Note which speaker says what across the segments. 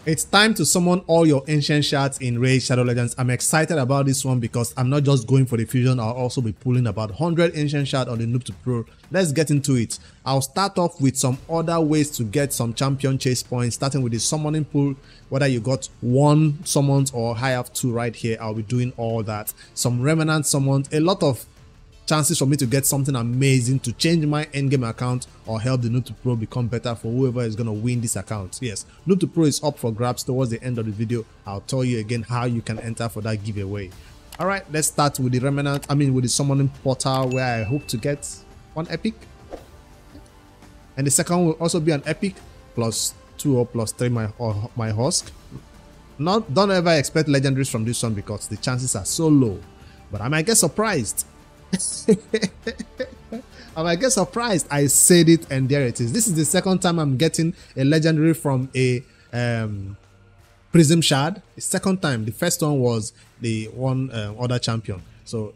Speaker 1: It's time to summon all your ancient shards in Raid Shadow Legends. I'm excited about this one because I'm not just going for the fusion, I'll also be pulling about 100 ancient shards on the Noob to Pro. Let's get into it. I'll start off with some other ways to get some champion chase points, starting with the summoning pool. Whether you got 1 summons or I have 2 right here, I'll be doing all that. Some Remnant Summons, a lot of chances for me to get something amazing to change my endgame account or help the Noob to Pro become better for whoever is going to win this account. Yes, Noob to Pro is up for grabs towards the end of the video. I'll tell you again how you can enter for that giveaway. Alright, let's start with the with the summoning portal, where I hope to get 1 epic. And the second will also be an epic +2 or +3 my husk. Don't ever expect legendaries from this one because the chances are so low. But I might get surprised. I might get surprised. I said it and there it is. This is the second time I'm getting a legendary from a prism shard. The second time. The first one was the one other champion. So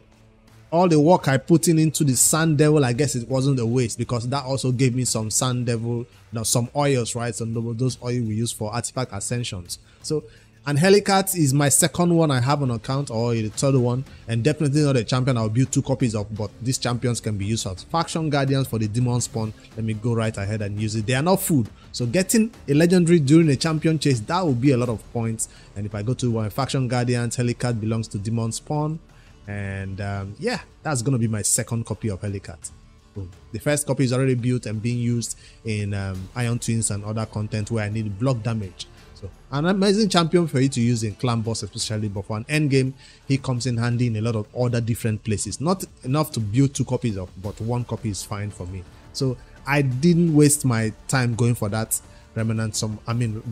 Speaker 1: all the work I put into the Sand Devil, I guess it wasn't a waste, because that also gave me some Sand Devil, some oils, right? Some of those oils we use for artifact ascensions. So, and Helicat is my second one I have on account, or the third one, and definitely not a champion I'll build 2 copies of, but these champions can be used as faction guardians for the demon spawn. Let me go right ahead and use it. They are not food, so getting a legendary during a champion chase, that will be a lot of points. And if I go to my faction guardians, Helicat belongs to demon spawn, and yeah, that's gonna be my second copy of Helicat. Boom. The first copy is already built and being used in Iron Twins and other content where I need block damage. So an amazing champion for you to use in clan boss especially, but for an end game he comes in handy in a lot of other different places. Not enough to build 2 copies of, but 1 copy is fine for me. So I didn't waste my time going for that remnant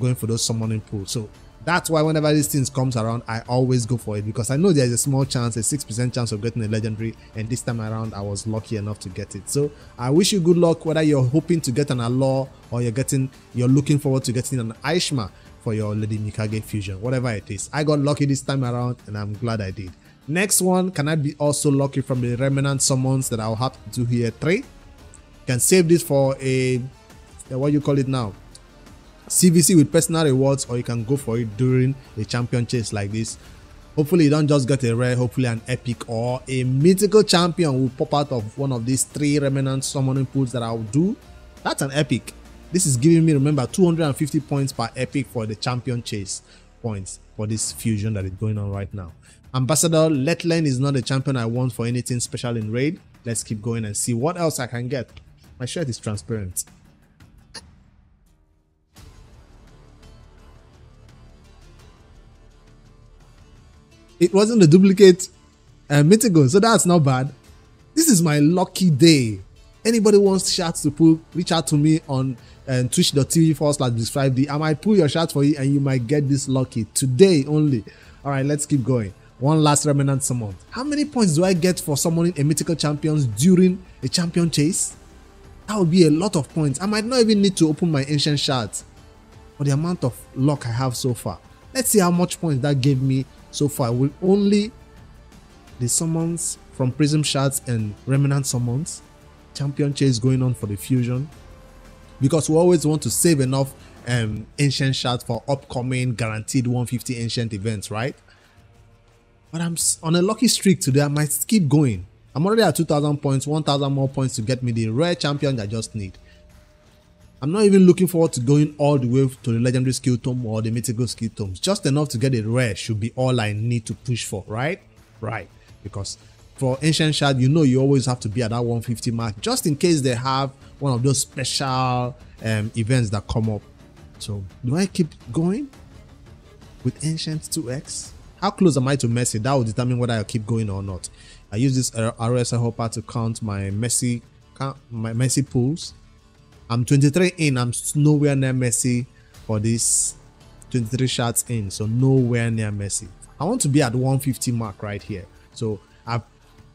Speaker 1: going for those summoning pools. So that's why whenever these things comes around, I always go for it, because I know there's a small chance, a 6% chance of getting a legendary, and this time around I was lucky enough to get it. So I wish you good luck, whether you're hoping to get an Allure or you're looking forward to getting an Aishma for your Lady Mikage fusion, whatever it is. I got lucky this time around and I'm glad I did. Next one, can I be also lucky from the Remnant Summons that I'll have to do here? 3. You can save this for a what you call it now, CVC with personal rewards, or you can go for it during a champion chase like this. Hopefully you don't just get a rare, hopefully an epic or a mythical champion will pop out of one of these 3 Remnant summoning pools that I'll do. That's an epic. This is giving me, remember, 250 points per epic for the champion chase points for this fusion that is going on right now. Ambassador Letland is not a champion I want for anything special in raid. Let's keep going and see what else I can get. My shirt is transparent. It wasn't a duplicate mythical, so that's not bad. This is my lucky day. Anybody wants shards to pull, reach out to me on twitch.tv/Bliss5D. I might pull your shards for you and you might get this lucky today only. Alright, let's keep going. One last remnant summon. How many points do I get for summoning a mythical champions during a champion chase? That would be a lot of points. I might not even need to open my ancient shards for the amount of luck I have so far. Let's see how much points that gave me so far with only the summons from prism shards and remnant summons. Champion chase going on for the fusion, because we always want to save enough ancient shards for upcoming guaranteed 150 ancient events, right? But I'm on a lucky streak today. I might keep going. I'm already at 2,000 points, 1,000 more points to get me the rare champion I just need. I'm not even looking forward to going all the way to the legendary skill tome or the mythical skill tomes. Just enough to get a rare should be all I need to push for, right? Right. Because for ancient shard, you know you always have to be at that 150 mark, just in case they have one of those special events that come up. So do I keep going with ancient 2x? How close am I to Mercy? That will determine whether I keep going or not. I use this RSL hopper to count my Mercy pools. I'm 23 in. I'm nowhere near Mercy for this 23 shards in, so nowhere near Mercy. I want to be at 150 mark right here. So I've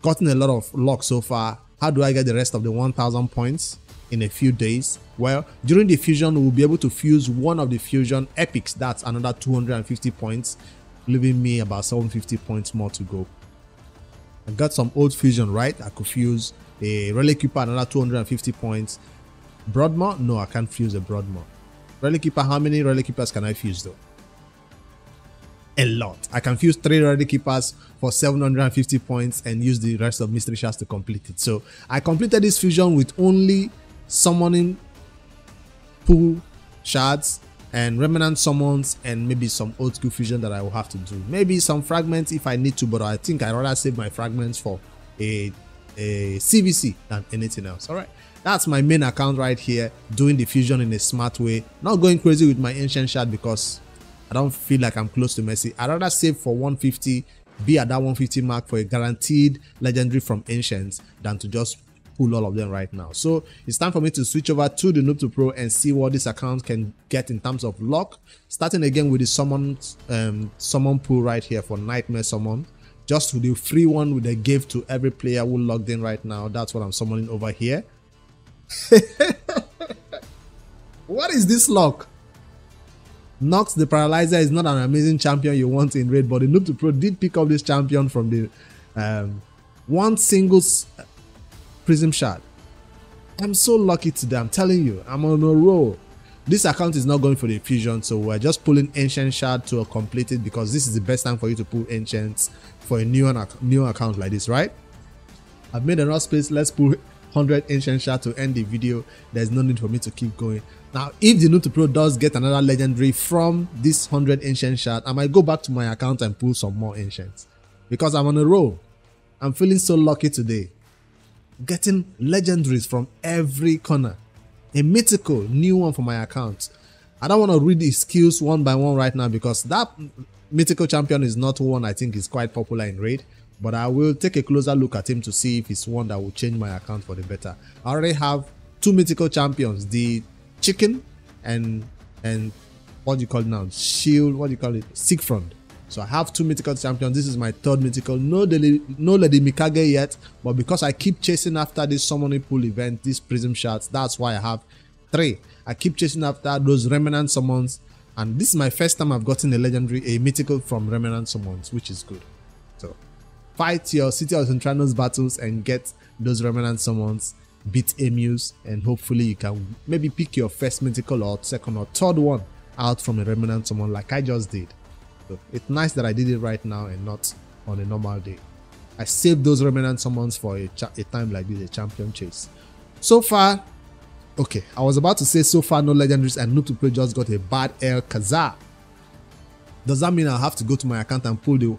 Speaker 1: gotten a lot of luck so far. How do I get the rest of the 1,000 points in a few days? Well, during the fusion, we'll be able to fuse one of the fusion epics. That's another 250 points, leaving me about 750 points more to go. I got some old fusion, right? I could fuse a Relic Keeper, another 250 points. Broadmoor? No, I can't fuse a Broadmoor. Relic Keeper, how many Relic Keepers can I fuse though? a lot. I can fuse 3 ready keepers for 750 points and use the rest of mystery shards to complete it. So I completed this fusion with only summoning pool shards and remnant summons and maybe some old school fusion that I will have to do. Maybe some fragments if I need to, but I think I'd rather save my fragments for a CVC than anything else. All right, that's my main account right here, doing the fusion in a smart way, not going crazy with my ancient shard because I don't feel like I'm close to Messi. I'd rather save for 150, be at that 150 mark for a guaranteed legendary from ancients than to just pull all of them right now. So it's time for me to switch over to the Noob to Pro and see what this account can get in terms of luck. Starting again with the summon pool right here for Nightmare Summon. Just the free one with a gift to every player who logged in right now. That's what I'm summoning over here. What is this luck? Nox the Paralyzer is not an amazing champion you want in raid, but the Noob to Pro did pick up this champion from the one single prism shard. I'm so lucky today, I'm telling you, I'm on a roll. This account is not going for the fusion, so we're just pulling ancient shard to complete it because this is the best time for you to pull ancients for a new account like this, right? I've made enough space. Let's pull 100 ancient shard to end the video. There's no need for me to keep going. Now, if the Noob to Pro does get another legendary from this 100 ancient shard, I might go back to my account and pull some more ancients because I'm on a roll. I'm feeling so lucky today. Getting legendaries from every corner. A mythical new one for my account. I don't want to read the skills one by one right now because that mythical champion is not one I think is quite popular in raid, but I will take a closer look at him to see if it's one that will change my account for the better. I already have 2 mythical champions, the chicken and what do you call it now, shield, what do you call it, Siegfried. So I have 2 mythical champions. This is my 3rd mythical. No Lady Mikage yet, but because I keep chasing after this summoning pool event, these prism shards, that's why I have 3. I keep chasing after those remnant summons, and this is my first time I've gotten a legendary, a mythical from remnant summons, which is good. So fight your City of Centranos battles and get those remnant summons, beat emus, and hopefully you can maybe pick your first mythical or 2nd or 3rd one out from a remnant summon like I just did. So it's nice that I did it right now and not on a normal day. I saved those remnant summons for a time like this, a champion chase. So far, okay, I was about to say so far no legendaries and Noob to Pro just got a bad El Kazaa. Does that mean I'll have to go to my account and pull the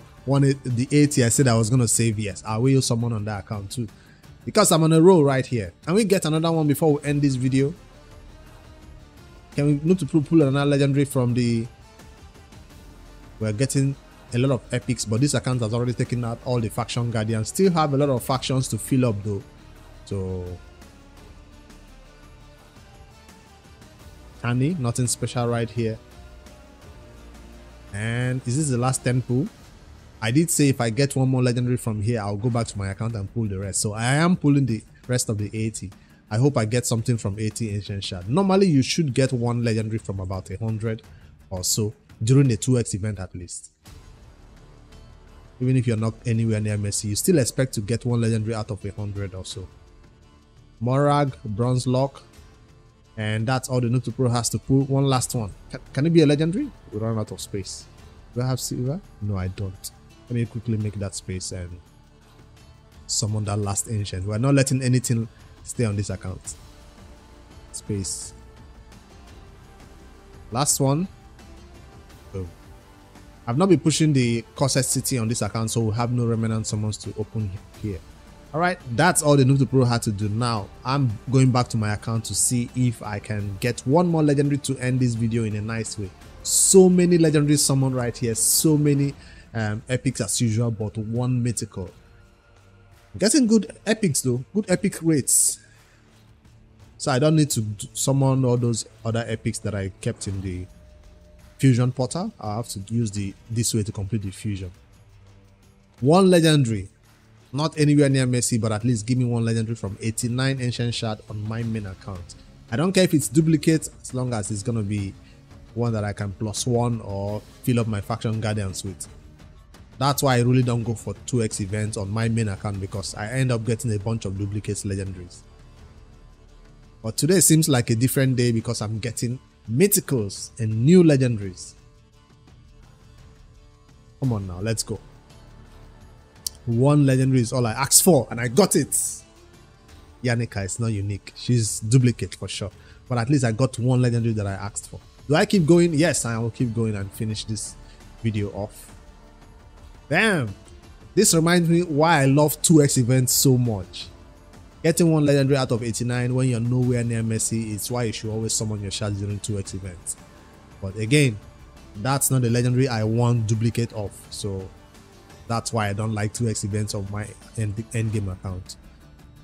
Speaker 1: 80 I said I was going to save? Yes, I will use someone on that account too. Because I'm on a roll right here. Can we get another one before we end this video? Can we Noob to Pro pull another legendary from the... We're getting a lot of epics, but this account has already taken out all the faction guardians. Still have a lot of factions to fill up though. So Candy, nothing special right here. And is this the last 10 pull? I did say if I get one more legendary from here, I'll go back to my account and pull the rest. So I am pulling the rest of the 80. I hope I get something from 80 ancient shard. Normally you should get one legendary from about 100 or so during the 2x event at least. Even if you're not anywhere near Messi, you still expect to get one legendary out of 100 or so. Morag, Bronze Lock, and that's all the Noob to Pro has to pull. One last one. Can it be a legendary? We run out of space. Do I have silver? No, I don't. Let me quickly make that space and summon that last ancient. We're not letting anything stay on this account. Space. Last one. Boom. I've not been pushing the Corset City on this account, so we'll have no remnant summons to open here. Alright, that's all the Noob to Pro had to do. Now, I'm going back to my account to see if I can get one more legendary to end this video in a nice way. So many legendaries summoned right here, so many epics as usual, but one mythical. Getting good epics though, good epic rates. So I don't need to summon all those other epics that I kept in the fusion portal. I have to use this way to complete the fusion. One legendary, not anywhere near Messi, but at least give me one legendary from 89 ancient shard on my main account. I don't care if it's duplicate, as long as it's gonna be one that I can +1 or fill up my faction guardians with. That's why I really don't go for 2x events on my main account, because I end up getting a bunch of duplicates legendaries. But today seems like a different day because I'm getting mythicals and new legendaries. Come on now, let's go. One legendary is all I asked for, and I got it. Yannicka is not unique. She's duplicate for sure. But at least I got one legendary that I asked for. Do I keep going? Yes, I will keep going and finish this video off. Damn. This reminds me why I love 2x events so much. Getting one legendary out of 89 when you're nowhere near Messi is why you should always summon your shards during 2x events. But again, that's not the legendary I want duplicate of. So that's why I don't like 2x events of my endgame account.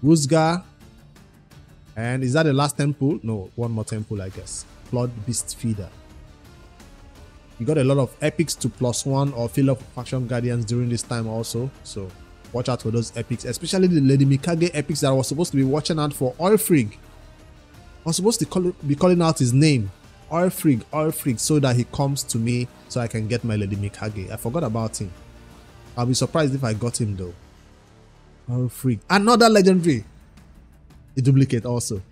Speaker 1: Wuzga. And is that the last temple? No, one more temple, I guess. Blood Beast Feeder. You got a lot of epics to +1 or fill up faction guardians during this time also. So watch out for those epics, especially the Lady Mikage epics that I was supposed to be watching out for. Oilfrig. I was supposed to be calling out his name. Oilfrig, so that he comes to me so I can get my Lady Mikage. I forgot about him. I'll be surprised if I got him though. Oilfrig. Another legendary. A duplicate also.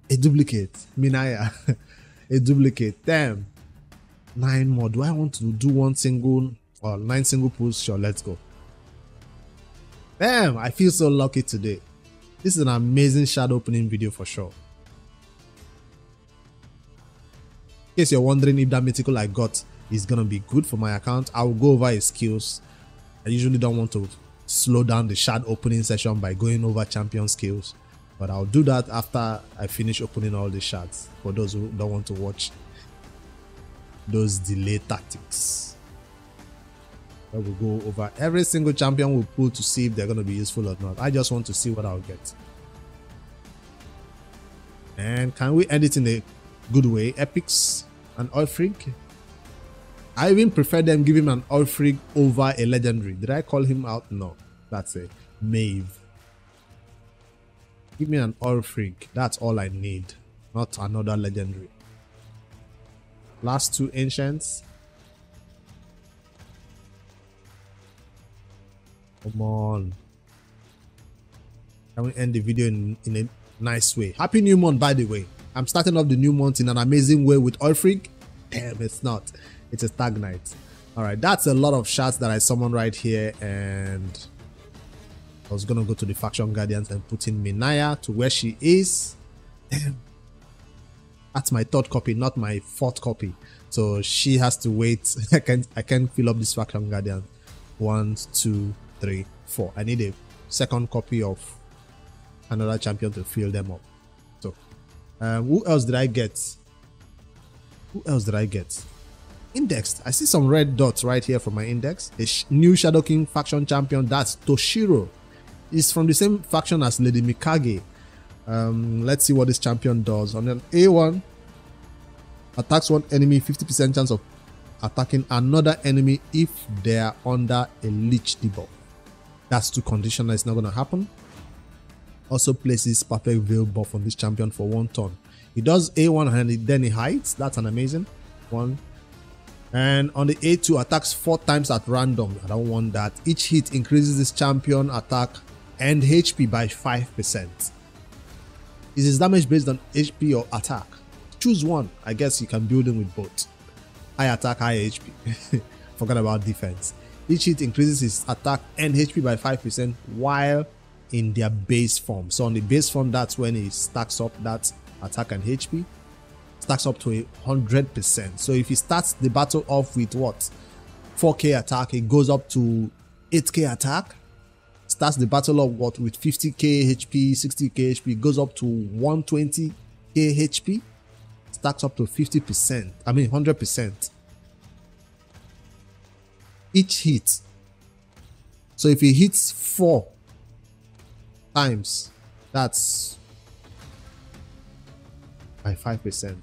Speaker 1: A duplicate. Minaya. A duplicate. Damn. 9 more. Do I want to do one single or 9 single pulls? Sure, let's go. Damn, I feel so lucky today. This is an amazing shard opening video for sure. In case you're wondering if that mythical I got is gonna be good for my account, I will go over his skills. I usually don't want to slow down the shard opening session by going over champion skills, but I'll do that after I finish opening all the shards for those who don't want to watch those delay tactics. Where we go over every single champion we pull to see if they're going to be useful or not. I just want to see what I'll get. And can we end it in a good way? Epics and Oilfrig. I even prefer them give him an Oilfrig over a legendary. Did I call him out? No, that's a Maeve. Give me an Oilfrig. That's all I need, not another legendary. Last 2 ancients. Come on. Can we end the video in a nice way? Happy new month, by the way. I'm starting off the new month in an amazing way with Oilfrig. Damn, it's not. It's a Stag Knight. Alright, that's a lot of shards that I summoned right here, and I was gonna go to the faction guardians and put in Minaya to where she is. Damn. That's my 3rd copy, not my 4th copy. So she has to wait. I can't fill up this faction guardian. 1, 2, 3, 4. I need a 2nd copy of another champion to fill them up. So who else did I get? Indexed. I see some red dots right here for my index. A new Shadow King faction champion, that's Toshiro. He's from the same faction as Lady Mikage. Let's see what this champion does. On an A1, attacks one enemy, 50% chance of attacking another enemy if they are under a leech debuff. That's too conditional, it's not going to happen. Also places perfect veil buff on this champion for 1 turn. He does A1 and then he hides. That's an amazing one. And on the A2, attacks 4 times at random. I don't want that. Each hit increases this champion attack and HP by 5%. Is his damage based on HP or attack? Choose one. I guess you can build him with both. High attack, high HP. Forgot about defense. Each hit increases his attack and HP by 5% while in their base form. So on the base form, that's when he stacks up that attack and HP. Stacks up to 100%. So if he starts the battle off with what? 4k attack, it goes up to 8k attack. Starts the battle of what with 50k HP, 60k HP, goes up to 120k HP. Stacks up to 50%. I mean 100%. Each hit. So if he hits 4 times, that's by 5%.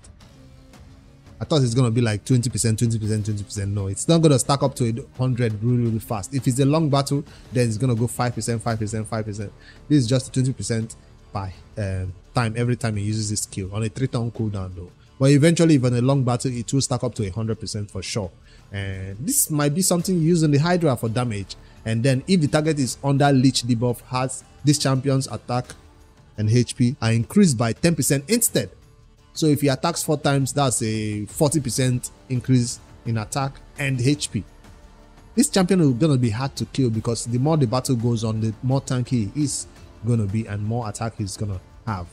Speaker 1: I thought it's going to be like 20%, 20%, 20%. No, it's not going to stack up to 100 really fast. If it's a long battle, then it's going to go 5%, 5%, 5%. This is just 20% by time every time he uses this skill on a 3-turn cooldown though. But eventually, if in a long battle, it will stack up to 100% for sure. And this might be something used in the Hydra for damage. And then if the target is under leech debuff, has this champion's attack and HP are increased by 10% instead. So if he attacks 4 times, that's a 40% increase in attack and HP. This champion is going to be hard to kill because the more the battle goes on, the more tanky he is going to be and more attack he's going to have.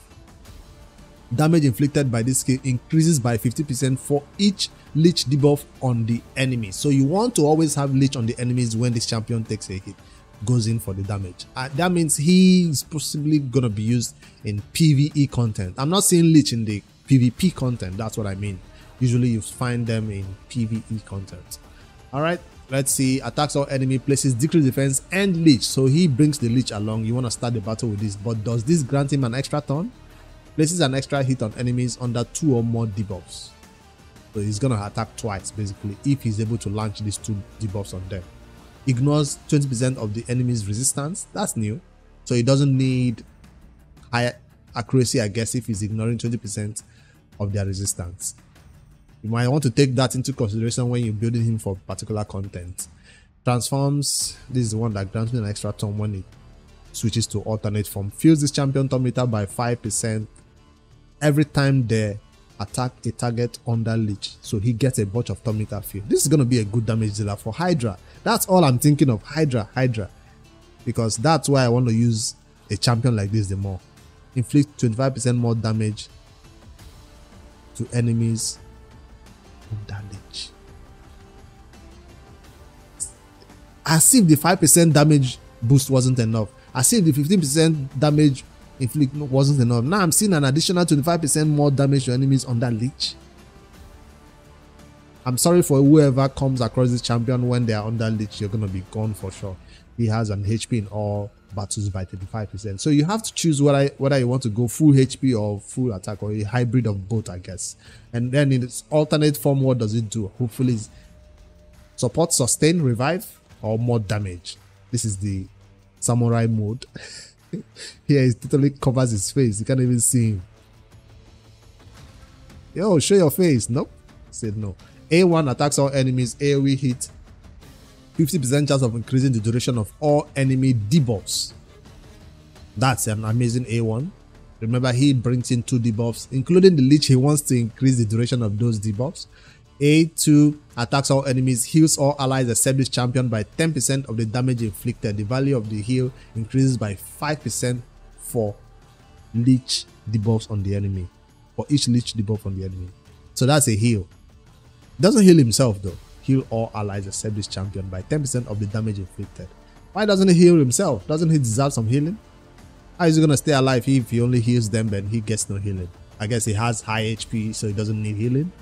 Speaker 1: Damage inflicted by this skill increases by 50% for each leech debuff on the enemy. So you want to always have leech on the enemies when this champion takes a hit, goes in for the damage. That means he is possibly going to be used in PvE content. I'm not seeing leech in the PvP content, that's what I mean. Usually you find them in PvE content. Alright, let's see. Attacks all enemy, places decreased defense and leech. So he brings the leech along. You want to start the battle with this, but does this grant him an extra turn? Places an extra hit on enemies under 2 or more debuffs. So he's going to attack twice basically if he's able to launch these 2 debuffs on them. Ignores 20% of the enemy's resistance. That's new. So he doesn't need higher accuracy, I guess, if he's ignoring 20% of their resistance. You might want to take that into consideration when you're building him for particular content. Transforms. This is the one that grants me an extra turn when it switches to alternate form. Fills this champion turn meter by 5% every time they attack a target under leech. So he gets a bunch of turn meter fill. This is going to be a good damage dealer for Hydra. That's all I'm thinking of. Hydra. Because that's why I want to use a champion like this the more. Inflict 25% more damage to enemies under leech. As if the 5% damage boost wasn't enough. As if the 15% damage inflict wasn't enough. Now I'm seeing an additional 25% more damage to enemies under leech. I'm sorry for whoever comes across this champion when they are under leech. You're going to be gone for sure. He has an HP in all battles by 35%. So you have to choose whether you want to go full HP or full attack or a hybrid of both, I guess. And then in its alternate form, what does it do? Hopefully support, sustain, revive, or more damage. This is the samurai mode. Here it totally covers his face. You can't even see him. Yo, show your face. Nope. Said no. A1 attacks all enemies. AoE hit. 50% chance of increasing the duration of all enemy debuffs. That's an amazing A1. Remember, he brings in 2 debuffs, including the leech. He wants to increase the duration of those debuffs. A2 attacks all enemies, heals all allies except this champion by 10% of the damage inflicted. The value of the heal increases by 5% for leech debuffs on the enemy. For each leech debuff on the enemy. So that's a heal. Doesn't heal himself though. Heal all allies except this champion by 10% of the damage inflicted. Why doesn't he heal himself? Doesn't he deserve some healing? How is he gonna stay alive if he only heals them then he gets no healing? I guess he has high HP so he doesn't need healing.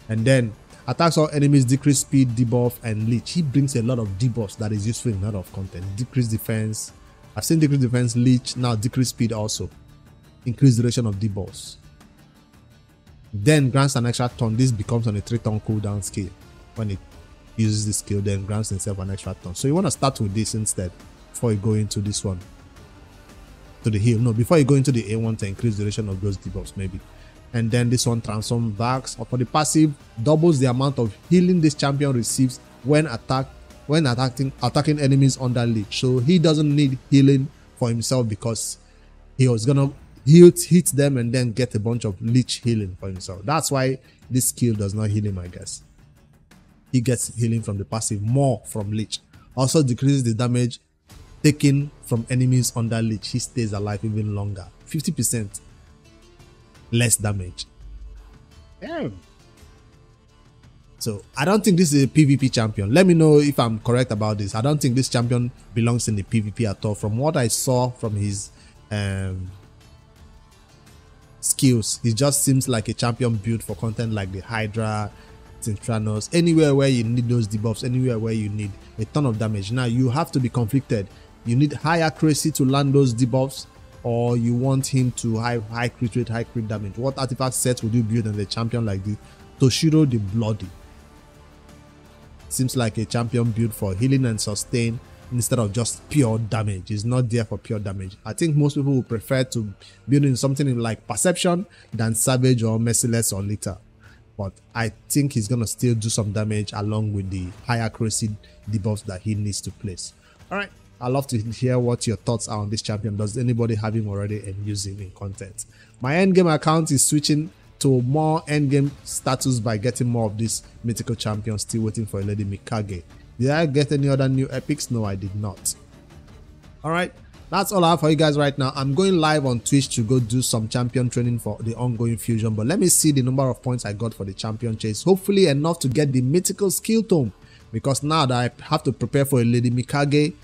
Speaker 1: And then attacks all enemies, decrease speed, debuff, and leech. He brings a lot of debuffs that is useful in a lot of content. Decrease defense. I've seen decrease defense, leech, now decrease speed also. Increase duration of debuffs. Then grants an extra turn. This becomes on a 3-turn cooldown skill. When it uses this skill, then grants himself an extra turn. So you want to start with this instead before you go into this one. To the heal. No, before you go into the A1 to increase duration of those debuffs maybe. And then this one transforms backs. Or for the passive, doubles the amount of healing this champion receives when attacking enemies under leech. So he doesn't need healing for himself because he was gonna hit them and then get a bunch of leech healing for himself. That's why this skill does not heal him, I guess. He gets healing from the passive more from leech. Also decreases the damage taken from enemies under leech. He stays alive even longer. 50% less damage. Damn. So I don't think this is a PvP champion. Let me know if I'm correct about this. I don't think this champion belongs in the PvP at all. From what I saw from his skills, he just seems like a champion built for content like the Hydra, Tintranos, anywhere where you need those debuffs, anywhere where you need a ton of damage. Now you have to be conflicted. You need high accuracy to land those debuffs, or you want him to high crit rate, high crit damage. What artifact sets would you build on a champion like this? Toshiro the Bloody. Seems like a champion built for healing and sustain instead of just pure damage. He's not there for pure damage. I think most people would prefer to build in something like Perception than Savage or Merciless or Lethal. But I think he's gonna still do some damage along with the high accuracy debuffs that he needs to place. Alright, I'd love to hear what your thoughts are on this champion. Does anybody have him already and use him in content? My endgame account is switching to more endgame status by getting more of this mythical champion. Still waiting for a Lady Mikage. Did I get any other new epics? No, I did not. Alright, that's all I have for you guys right now. I'm going live on Twitch to go do some champion training for the ongoing fusion, but let me see the number of points I got for the champion chase. Hopefully enough to get the mythical skill tome, because now that I have to prepare for a Lady Mikage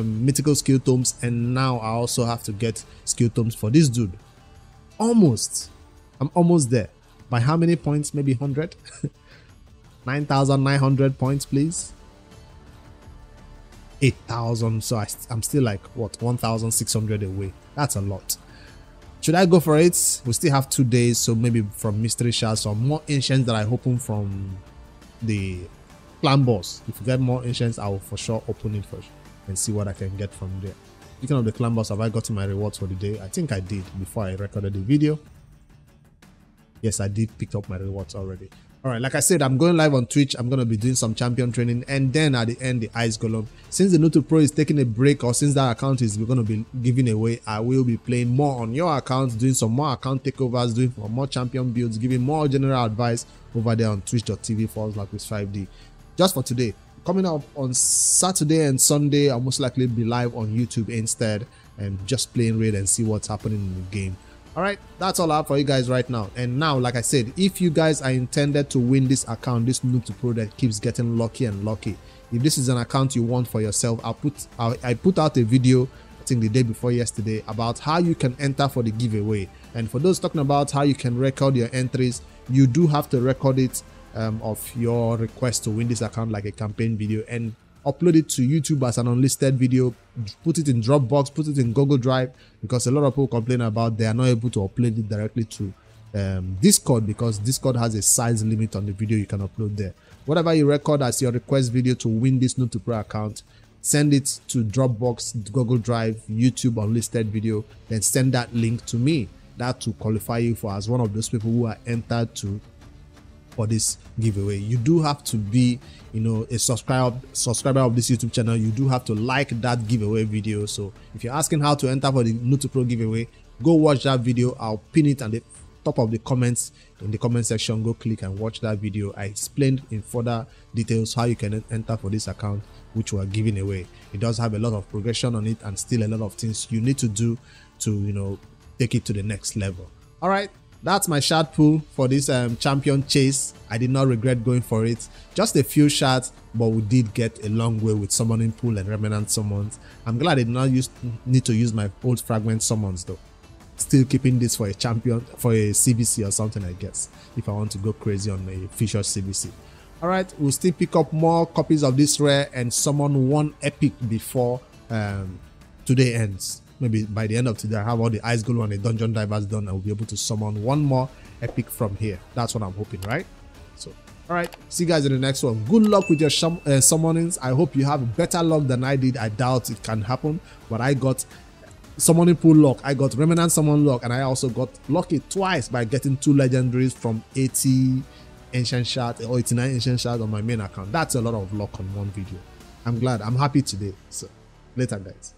Speaker 1: mythical skill tomes, and now I also have to get skill tomes for this dude. Almost. I'm almost there. By how many points? Maybe 100? 9,900 points, please. 8,000. So I'm still like, what, 1,600 away. That's a lot. Should I go for it? We still have 2 days, so maybe from mystery shards or more ancients that I open from the clan boss. If you get more ancients, I will for sure open it first and see what I can get from there. Speaking of the clan boss, have I gotten my rewards for the day? I think I did before I recorded the video. Yes, I did pick up my rewards already. Alright, like I said, I'm going live on Twitch. I'm going to be doing some champion training, and then at the end, the Ice Golem. Since the Nutu Pro is taking a break, or since that account is going to be giving away, I will be playing more on your account, doing some more account takeovers, doing more champion builds, giving more general advice over there on twitch.tv/LaquisS5D. Just for today. Coming up on Saturday and Sunday, I'll most likely be live on YouTube instead and just playing raid and see what's happening in the game. Alright, that's all I have for you guys right now. And now, like I said, if you guys are intended to win this account, this Noob to Pro that keeps getting lucky and lucky, if this is an account you want for yourself, I put out a video, I think the day before yesterday, about how you can enter for the giveaway. And for those talking about how you can record your entries, you do have to record it of your request to win this account, like a campaign video, and upload it to YouTube as an unlisted video, put it in Dropbox, put it in Google Drive, because a lot of people complain about they are not able to upload it directly to Discord, because Discord has a size limit on the video you can upload there. Whatever you record as your request video to win this Noob to Pro account, send it to Dropbox, Google Drive, YouTube unlisted video, then send that link to me. That will qualify you for as one of those people who are entered to for this giveaway. You do have to be, you know, a subscriber of this YouTube channel. You do have to like that giveaway video. So if you're asking how to enter for the Noob to Pro giveaway, go watch that video. I'll pin it at the top of the comments in the comment section. Go click and watch that video. I explained in further details how you can enter for this account which we are giving away. It does have a lot of progression on it and still a lot of things you need to do to, you know, take it to the next level. All right, that's my shard pool for this champion chase. I did not regret going for it. Just a few shards, but we did get a long way with summoning pool and remnant summons. I'm glad I did not need to use my old fragment summons though. Still keeping this for a champion, for a CBC or something, I guess, if I want to go crazy on a feature CBC. All right, we'll still pick up more copies of this rare and summon one epic before today ends. Maybe by the end of today, I have all the Ice Golem and the Dungeon Divers done. I will be able to summon one more epic from here. That's what I'm hoping, right? So, all right, see you guys in the next one. Good luck with your summonings. I hope you have better luck than I did. I doubt it can happen, but I got summoning pool luck, I got Remnant Summon luck, and I also got lucky twice by getting 2 legendaries from 80 ancient shards or 89 ancient shards on my main account. That's a lot of luck on one video. I'm glad. I'm happy today. So, later, guys.